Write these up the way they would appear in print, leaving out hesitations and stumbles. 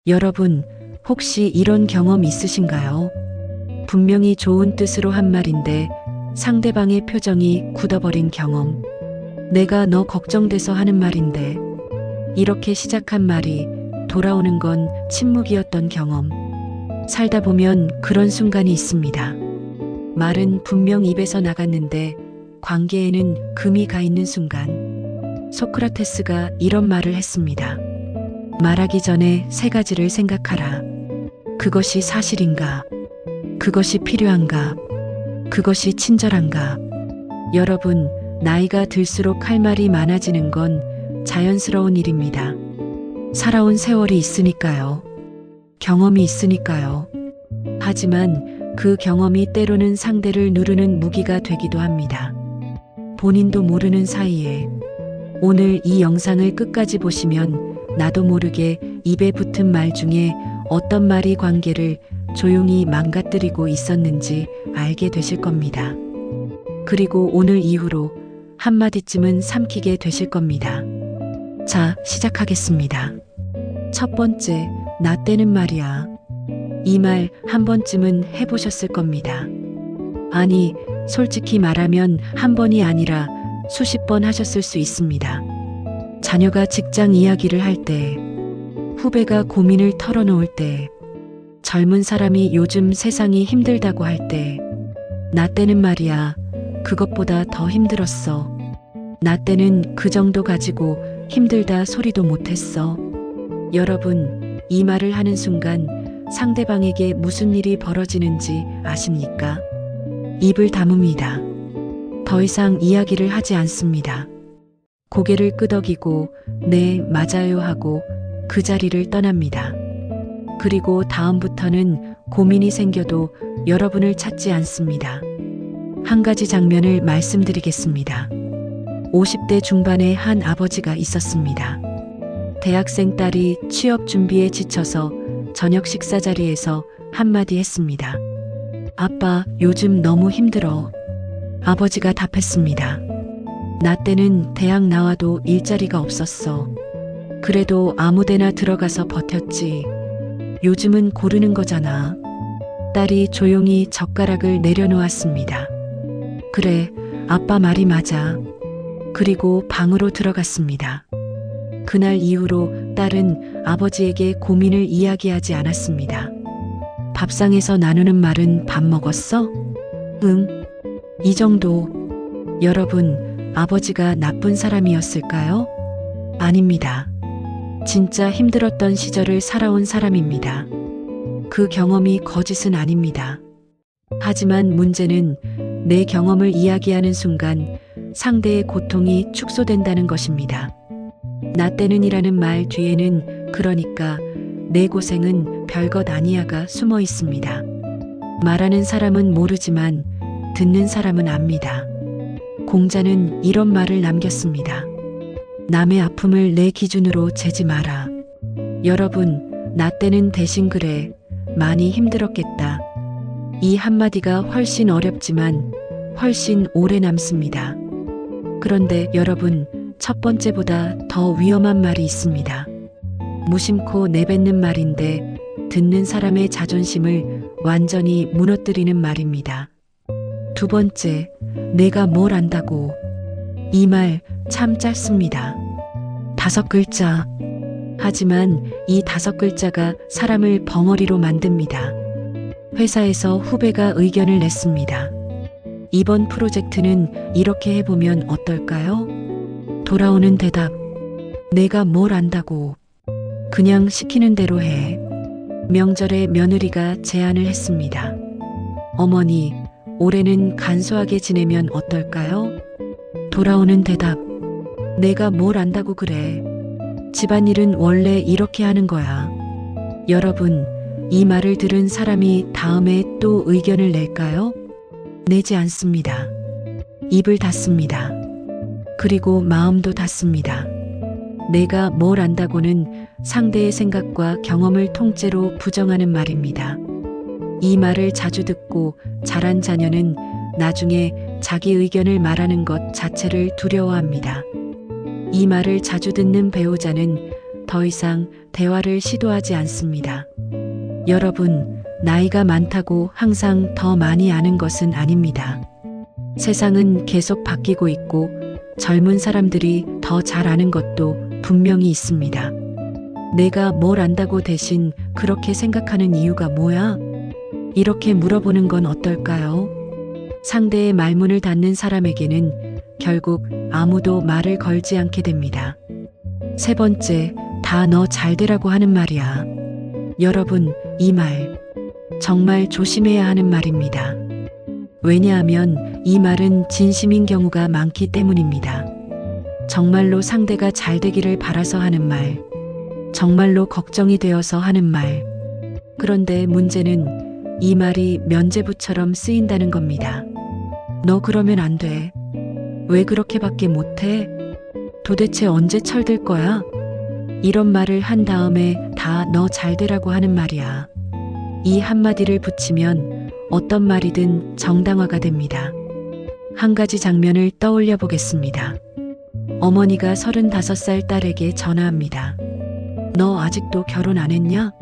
여러분, 혹시 이런 경험 있으신가요? 분명히 좋은 뜻으로 한 말인데 상대방의 표정이 굳어버린 경험. 내가 너 걱정돼서 하는 말인데 이렇게 시작한 말이 돌아오는 건 침묵이었던 경험. 살다 보면 그런 순간이 있습니다. 말은 분명 입에서 나갔는데 관계에는 금이 가 있는 순간. 소크라테스가 이런 말을 했습니다. 말하기 전에 세 가지를 생각하라. 그것이 사실인가? 그것이 필요한가? 그것이 친절한가? 여러분, 나이가 들수록 할 말이 많아지는 건 자연스러운 일입니다. 살아온 세월이 있으니까요. 경험이 있으니까요. 하지만 그 경험이 때로는 상대를 누르는 무기가 되기도 합니다. 본인도 모르는 사이에. 오늘 이 영상을 끝까지 보시면 나도 모르게 입에 붙은 말 중에 어떤 말이 관계를 조용히 망가뜨리고 있었는지 알게 되실 겁니다. 그리고 오늘 이후로 한마디쯤은 삼키게 되실 겁니다. 자, 시작하겠습니다. 첫 번째, 나 때는 말이야. 이 말 한 번쯤은 해보셨을 겁니다. 아니, 솔직히 말하면 한 번이 아니라 수십 번 하셨을 수 있습니다. 자녀가 직장 이야기를 할 때, 후배가 고민을 털어놓을 때, 젊은 사람이 요즘 세상이 힘들다고 할 때, 나 때는 말이야, 그것보다 더 힘들었어. 나 때는 그 정도 가지고 힘들다 소리도 못했어. 여러분, 이 말을 하는 순간 상대방에게 무슨 일이 벌어지는지 아십니까? 입을 다뭅니다. 더 이상 이야기를 하지 않습니다. 고개를 끄덕이고 네, 맞아요 하고 그 자리를 떠납니다. 그리고 다음부터는 고민이 생겨도 여러분을 찾지 않습니다. 한 가지 장면을 말씀드리겠습니다. 50대 중반의 한 아버지가 있었습니다. 대학생 딸이 취업 준비에 지쳐서 저녁 식사 자리에서 한마디 했습니다. 아빠, 요즘 너무 힘들어. 아버지가 답했습니다. 나 때는 대학 나와도 일자리가 없었어. 그래도 아무데나 들어가서 버텼지. 요즘은 고르는 거잖아. 딸이 조용히 젓가락을 내려놓았습니다. 그래, 아빠 말이 맞아. 그리고 방으로 들어갔습니다. 그날 이후로 딸은 아버지에게 고민을 이야기하지 않았습니다. 밥상에서 나누는 말은 밥 먹었어? 응. 이 정도. 여러분, 아버지가 나쁜 사람이었을까요? 아닙니다. 진짜 힘들었던 시절을 살아온 사람입니다. 그 경험이 거짓은 아닙니다. 하지만 문제는 내 경험을 이야기하는 순간 상대의 고통이 축소된다는 것입니다. 나 때는이라는 말 뒤에는 그러니까 내 고생은 별것 아니야가 숨어 있습니다. 말하는 사람은 모르지만 듣는 사람은 압니다. 공자는 이런 말을 남겼습니다. 남의 아픔을 내 기준으로 재지 마라. 여러분, 나 때는 대신 그래. 많이 힘들었겠다. 이 한마디가 훨씬 어렵지만 훨씬 오래 남습니다. 그런데 여러분, 첫 번째보다 더 위험한 말이 있습니다. 무심코 내뱉는 말인데 듣는 사람의 자존심을 완전히 무너뜨리는 말입니다. 두 번째, 내가 뭘 안다고. 이 말 참 짧습니다. 5글자. 하지만 이 5글자가 사람을 벙어리로 만듭니다. 회사에서 후배가 의견을 냈습니다. 이번 프로젝트는 이렇게 해보면 어떨까요? 돌아오는 대답. 내가 뭘 안다고. 그냥 시키는 대로 해. 명절에 며느리가 제안을 했습니다. 어머니, 올해는 간소하게 지내면 어떨까요? 돌아오는 대답. 내가 뭘 안다고 그래. 집안일은 원래 이렇게 하는 거야. 여러분, 이 말을 들은 사람이 다음에 또 의견을 낼까요? 내지 않습니다. 입을 닫습니다. 그리고 마음도 닫습니다. 내가 뭘 안다고는 상대의 생각과 경험을 통째로 부정하는 말입니다. 이 말을 자주 듣고 자란 자녀는 나중에 자기 의견을 말하는 것 자체를 두려워합니다. 이 말을 자주 듣는 배우자는 더 이상 대화를 시도하지 않습니다. 여러분, 나이가 많다고 항상 더 많이 아는 것은 아닙니다. 세상은 계속 바뀌고 있고 젊은 사람들이 더 잘 아는 것도 분명히 있습니다. 내가 뭘 안다고 대신 그렇게 생각하는 이유가 뭐야? 이렇게 물어보는 건 어떨까요? 상대의 말문을 닫는 사람에게는 결국 아무도 말을 걸지 않게 됩니다. 세 번째, 다 너 잘되라고 하는 말이야. 여러분, 이 말 정말 조심해야 하는 말입니다. 왜냐하면 이 말은 진심인 경우가 많기 때문입니다. 정말로 상대가 잘 되기를 바라서 하는 말, 정말로 걱정이 되어서 하는 말. 그런데 문제는 이 말이 면죄부처럼 쓰인다는 겁니다. 너 그러면 안 돼. 왜 그렇게밖에 못해? 도대체 언제 철들 거야? 이런 말을 한 다음에 다 너 잘되라고 하는 말이야. 이 한마디를 붙이면 어떤 말이든 정당화가 됩니다. 한 가지 장면을 떠올려 보겠습니다. 어머니가 35살 딸에게 전화합니다. 너 아직도 결혼 안 했냐?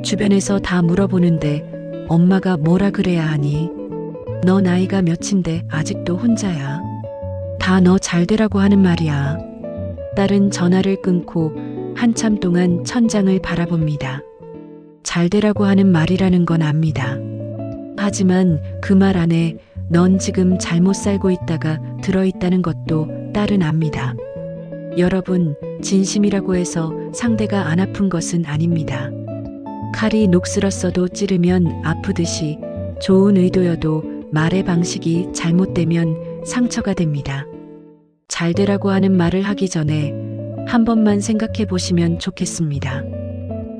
주변에서 다 물어보는데 엄마가 뭐라 그래야 하니? 너 나이가 몇인데 아직도 혼자야. 다 너 잘되라고 하는 말이야. 딸은 전화를 끊고 한참 동안 천장을 바라봅니다. 잘되라고 하는 말이라는 건 압니다. 하지만 그 말 안에 넌 지금 잘못 살고 있다가 들어있다는 것도 딸은 압니다. 여러분, 진심이라고 해서 상대가 안 아픈 것은 아닙니다. 칼이 녹슬었어도 찌르면 아프듯이 좋은 의도여도 말의 방식이 잘못되면 상처가 됩니다. 잘되라고 하는 말을 하기 전에 한 번만 생각해 보시면 좋겠습니다.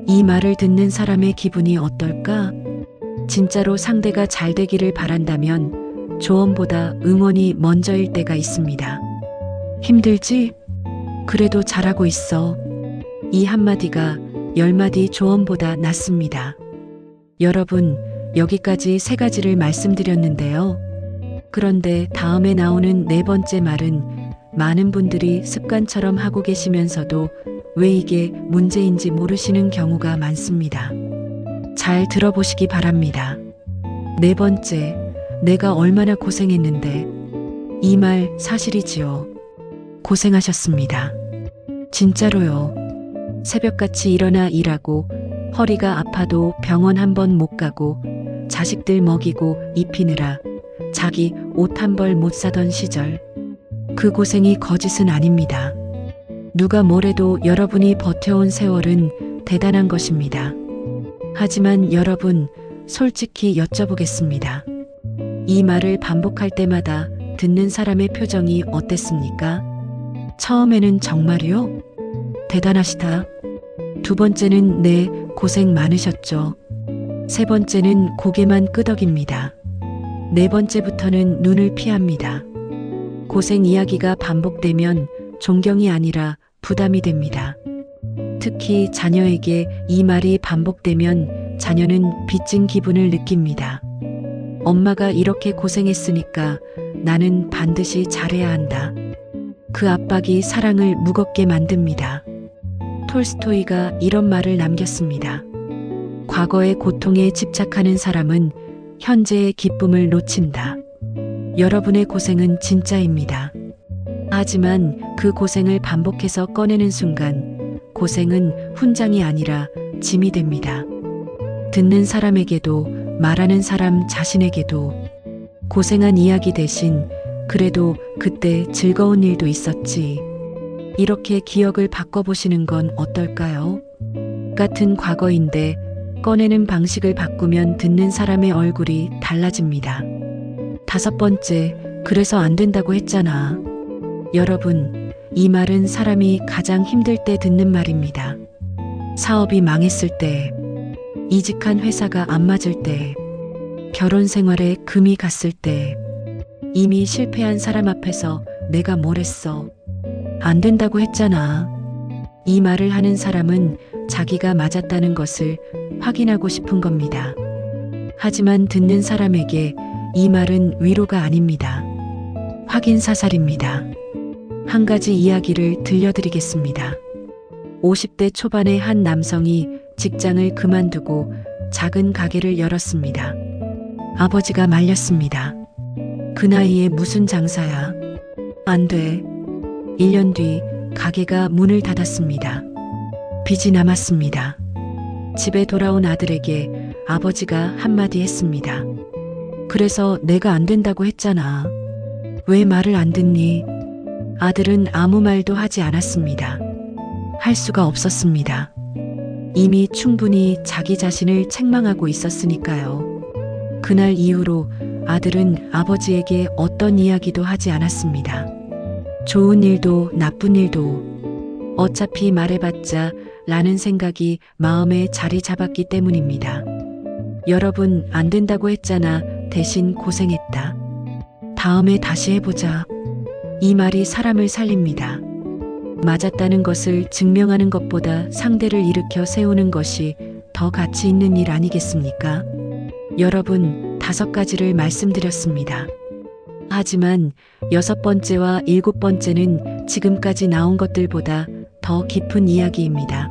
이 말을 듣는 사람의 기분이 어떨까? 진짜로 상대가 잘 되기를 바란다면 조언보다 응원이 먼저일 때가 있습니다. 힘들지? 그래도 잘하고 있어. 이 한마디가 10마디 조언보다 낫습니다. 여러분, 여기까지 3가지를 말씀드렸는데요. 그런데 다음에 나오는 4번째 말은 많은 분들이 습관처럼 하고 계시면서도 왜 이게 문제인지 모르시는 경우가 많습니다. 잘 들어보시기 바랍니다. 4번째, 내가 얼마나 고생했는데. 이 말 사실이지요. 고생하셨습니다. 진짜로요. 새벽같이 일어나 일하고 허리가 아파도 병원 한 번 못 가고 자식들 먹이고 입히느라 자기 옷 한 벌 못 사던 시절. 그 고생이 거짓은 아닙니다. 누가 뭐래도 여러분이 버텨온 세월은 대단한 것입니다. 하지만 여러분, 솔직히 여쭤보겠습니다. 이 말을 반복할 때마다 듣는 사람의 표정이 어땠습니까? 처음에는 정말이요? 대단하시다. 2번째는 네, 고생 많으셨죠. 3번째는 고개만 끄덕입니다. 4번째부터는 눈을 피합니다. 고생 이야기가 반복되면 존경이 아니라 부담이 됩니다. 특히 자녀에게 이 말이 반복되면 자녀는 빚진 기분을 느낍니다. 엄마가 이렇게 고생했으니까 나는 반드시 잘해야 한다. 그 압박이 사랑을 무겁게 만듭니다. 톨스토이가 이런 말을 남겼습니다. 과거의 고통에 집착하는 사람은 현재의 기쁨을 놓친다. 여러분의 고생은 진짜입니다. 하지만 그 고생을 반복해서 꺼내는 순간 고생은 훈장이 아니라 짐이 됩니다. 듣는 사람에게도 말하는 사람 자신에게도 고생한 이야기 대신 그래도 그때 즐거운 일도 있었지. 이렇게 기억을 바꿔보시는 건 어떨까요? 같은 과거인데 꺼내는 방식을 바꾸면 듣는 사람의 얼굴이 달라집니다. 5번째, 그래서 안 된다고 했잖아. 여러분, 이 말은 사람이 가장 힘들 때 듣는 말입니다. 사업이 망했을 때, 이직한 회사가 안 맞을 때, 결혼 생활에 금이 갔을 때, 이미 실패한 사람 앞에서 내가 뭘 했어. 안 된다고 했잖아. 이 말을 하는 사람은 자기가 맞았다는 것을 확인하고 싶은 겁니다. 하지만 듣는 사람에게 이 말은 위로가 아닙니다. 확인 사살입니다. 한 가지 이야기를 들려드리겠습니다. 50대 초반의 한 남성이 직장을 그만두고 작은 가게를 열었습니다. 아버지가 말렸습니다. 그 나이에 무슨 장사야? 안 돼. 1년 뒤 가게가 문을 닫았습니다. 빚이 남았습니다. 집에 돌아온 아들에게 아버지가 한마디 했습니다. 그래서 내가 안 된다고 했잖아. 왜 말을 안 듣니? 아들은 아무 말도 하지 않았습니다. 할 수가 없었습니다. 이미 충분히 자기 자신을 책망하고 있었으니까요. 그날 이후로 아들은 아버지에게 어떤 이야기도 하지 않았습니다. 좋은 일도 나쁜 일도 어차피 말해봤자 라는 생각이 마음에 자리 잡았기 때문입니다. 여러분, 안 된다고 했잖아. 대신 고생했다. 다음에 다시 해보자. 이 말이 사람을 살립니다. 맞았다는 것을 증명하는 것보다 상대를 일으켜 세우는 것이 더 가치 있는 일 아니겠습니까? 여러분, 5가지를 말씀드렸습니다. 하지만 6번째와 7번째는 지금까지 나온 것들보다 더 깊은 이야기입니다.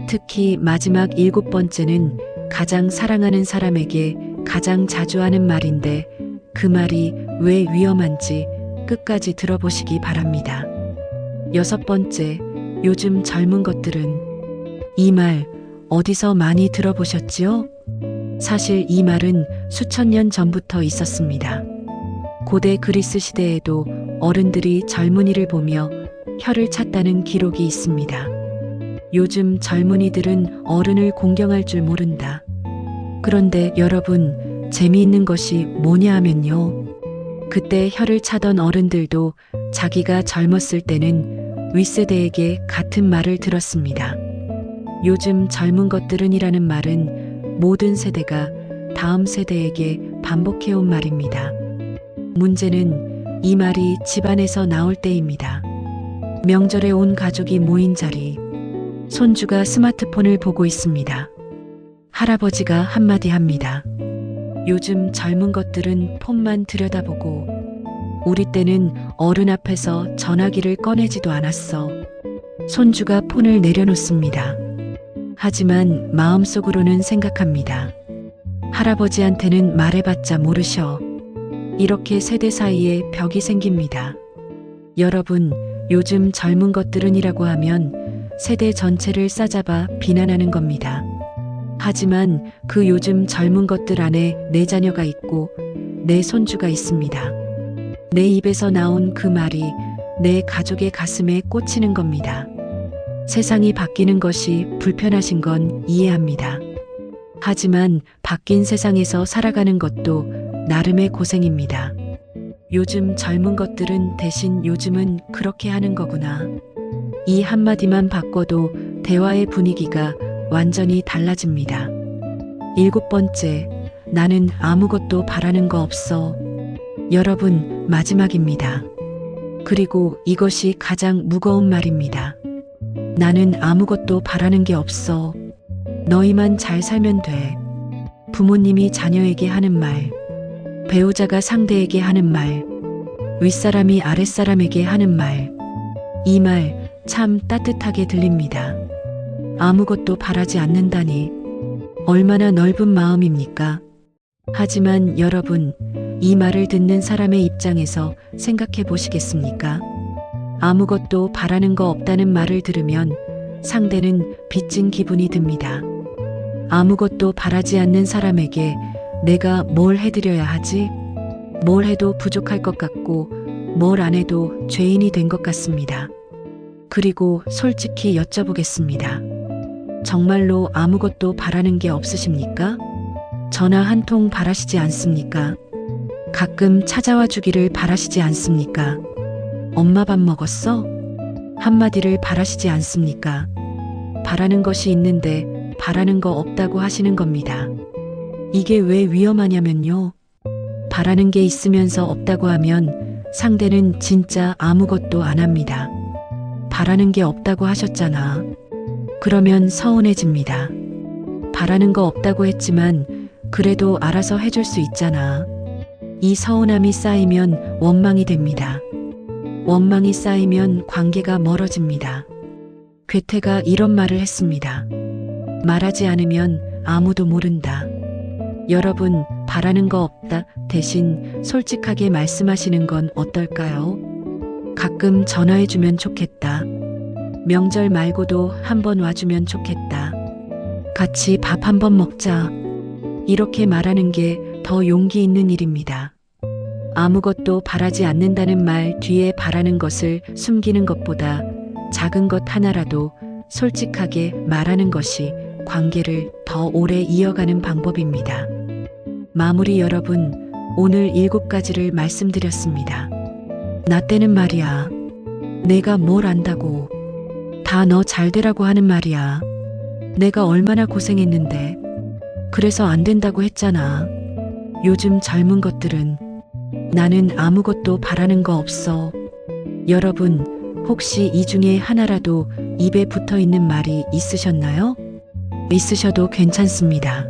특히 마지막 7번째는 가장 사랑하는 사람에게 가장 자주 하는 말인데 그 말이 왜 위험한지 끝까지 들어보시기 바랍니다. 6번째, 요즘 젊은 것들은 이 말 어디서 많이 들어보셨지요? 사실 이 말은 수천 년 전부터 있었습니다. 고대 그리스 시대에도 어른들이 젊은이를 보며 혀를 찼다는 기록이 있습니다. 요즘 젊은이들은 어른을 공경할 줄 모른다. 그런데 여러분, 재미있는 것이 뭐냐 하면요. 그때 혀를 차던 어른들도 자기가 젊었을 때는 윗세대에게 같은 말을 들었습니다. 요즘 젊은 것들은 이라는 말은 모든 세대가 다음 세대에게 반복해온 말입니다. 문제는 이 말이 집안에서 나올 때입니다. 명절에 온 가족이 모인 자리, 손주가 스마트폰을 보고 있습니다. 할아버지가 한마디 합니다. 요즘 젊은 것들은 폰만 들여다보고 우리 때는 어른 앞에서 전화기를 꺼내지도 않았어. 손주가 폰을 내려놓습니다. 하지만 마음속으로는 생각합니다. 할아버지한테는 말해봤자 모르셔. 이렇게 세대 사이에 벽이 생깁니다. 여러분, 요즘 젊은 것들은이라고 하면 세대 전체를 싸잡아 비난하는 겁니다. 하지만 그 요즘 젊은 것들 안에 내 자녀가 있고 내 손주가 있습니다. 내 입에서 나온 그 말이 내 가족의 가슴에 꽂히는 겁니다. 세상이 바뀌는 것이 불편하신 건 이해합니다. 하지만 바뀐 세상에서 살아가는 것도 나름의 고생입니다. 요즘 젊은 것들은 대신 요즘은 그렇게 하는 거구나. 이 한마디만 바꿔도 대화의 분위기가 완전히 달라집니다. 7번째, 나는 아무것도 바라는 거 없어. 여러분, 마지막입니다. 그리고 이것이 가장 무거운 말입니다. 나는 아무것도 바라는 게 없어. 너희만 잘 살면 돼. 부모님이 자녀에게 하는 말, 배우자가 상대에게 하는 말, 윗사람이 아랫사람에게 하는 말, 이 말 참 따뜻하게 들립니다. 아무것도 바라지 않는다니 얼마나 넓은 마음입니까? 하지만 여러분, 이 말을 듣는 사람의 입장에서 생각해 보시겠습니까? 아무것도 바라는 거 없다는 말을 들으면 상대는 빚진 기분이 듭니다. 아무것도 바라지 않는 사람에게 내가 뭘 해드려야 하지? 뭘 해도 부족할 것 같고 뭘 안 해도 죄인이 된 것 같습니다. 그리고 솔직히 여쭤보겠습니다. 정말로 아무것도 바라는 게 없으십니까? 전화 한 통 바라시지 않습니까? 가끔 찾아와 주기를 바라시지 않습니까? 엄마 밥 먹었어? 한마디를 바라시지 않습니까? 바라는 것이 있는데 바라는 거 없다고 하시는 겁니다. 이게 왜 위험하냐면요. 바라는 게 있으면서 없다고 하면 상대는 진짜 아무것도 안 합니다. 바라는 게 없다고 하셨잖아. 그러면 서운해집니다. 바라는 거 없다고 했지만 그래도 알아서 해줄 수 있잖아. 이 서운함이 쌓이면 원망이 됩니다. 원망이 쌓이면 관계가 멀어집니다. 괴테가 이런 말을 했습니다. 말하지 않으면 아무도 모른다. 여러분, 바라는 거 없다. 대신 솔직하게 말씀하시는 건 어떨까요? 가끔 전화해주면 좋겠다. 명절 말고도 한번 와주면 좋겠다. 같이 밥 한번 먹자. 이렇게 말하는 게 더 용기 있는 일입니다. 아무것도 바라지 않는다는 말 뒤에 바라는 것을 숨기는 것보다 작은 것 하나라도 솔직하게 말하는 것이 관계를 더 오래 이어가는 방법입니다. 마무리 여러분, 오늘 7가지를 말씀드렸습니다. 나 때는 말이야. 내가 뭘 안다고. 다 너 잘되라고 하는 말이야. 내가 얼마나 고생했는데. 그래서 안 된다고 했잖아. 요즘 젊은 것들은 나는 아무것도 바라는 거 없어. 여러분, 혹시 이 중에 하나라도 입에 붙어 있는 말이 있으셨나요? 있으셔도 괜찮습니다.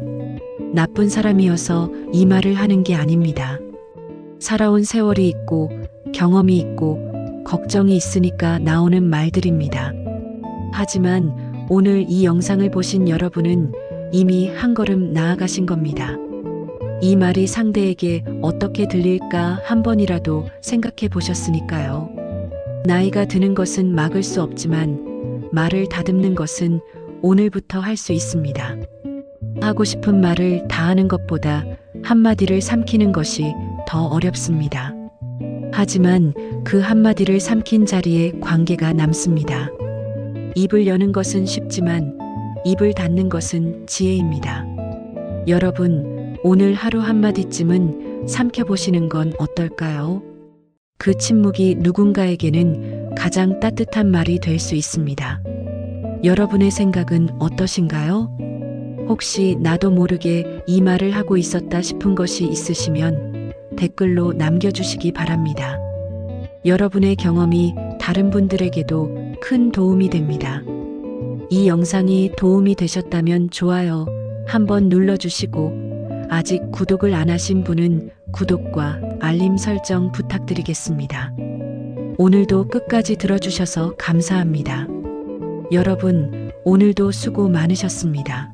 나쁜 사람이어서 이 말을 하는 게 아닙니다. 살아온 세월이 있고 경험이 있고 걱정이 있으니까 나오는 말들입니다. 하지만 오늘 이 영상을 보신 여러분은 이미 한 걸음 나아가신 겁니다. 이 말이 상대에게 어떻게 들릴까 한 번이라도 생각해 보셨으니까요. 나이가 드는 것은 막을 수 없지만 말을 다듬는 것은 오늘부터 할 수 있습니다. 하고 싶은 말을 다 하는 것보다 한마디를 삼키는 것이 더 어렵습니다. 하지만 그 한마디를 삼킨 자리에 관계가 남습니다. 입을 여는 것은 쉽지만 입을 닫는 것은 지혜입니다. 여러분, 오늘 하루 한마디쯤은 삼켜보시는 건 어떨까요? 그 침묵이 누군가에게는 가장 따뜻한 말이 될 수 있습니다. 여러분의 생각은 어떠신가요? 혹시 나도 모르게 이 말을 하고 있었다 싶은 것이 있으시면 댓글로 남겨주시기 바랍니다. 여러분의 경험이 다른 분들에게도 큰 도움이 됩니다. 이 영상이 도움이 되셨다면 좋아요 한번 눌러주시고 아직 구독을 안 하신 분은 구독과 알림 설정 부탁드리겠습니다. 오늘도 끝까지 들어주셔서 감사합니다. 여러분, 오늘도 수고 많으셨습니다.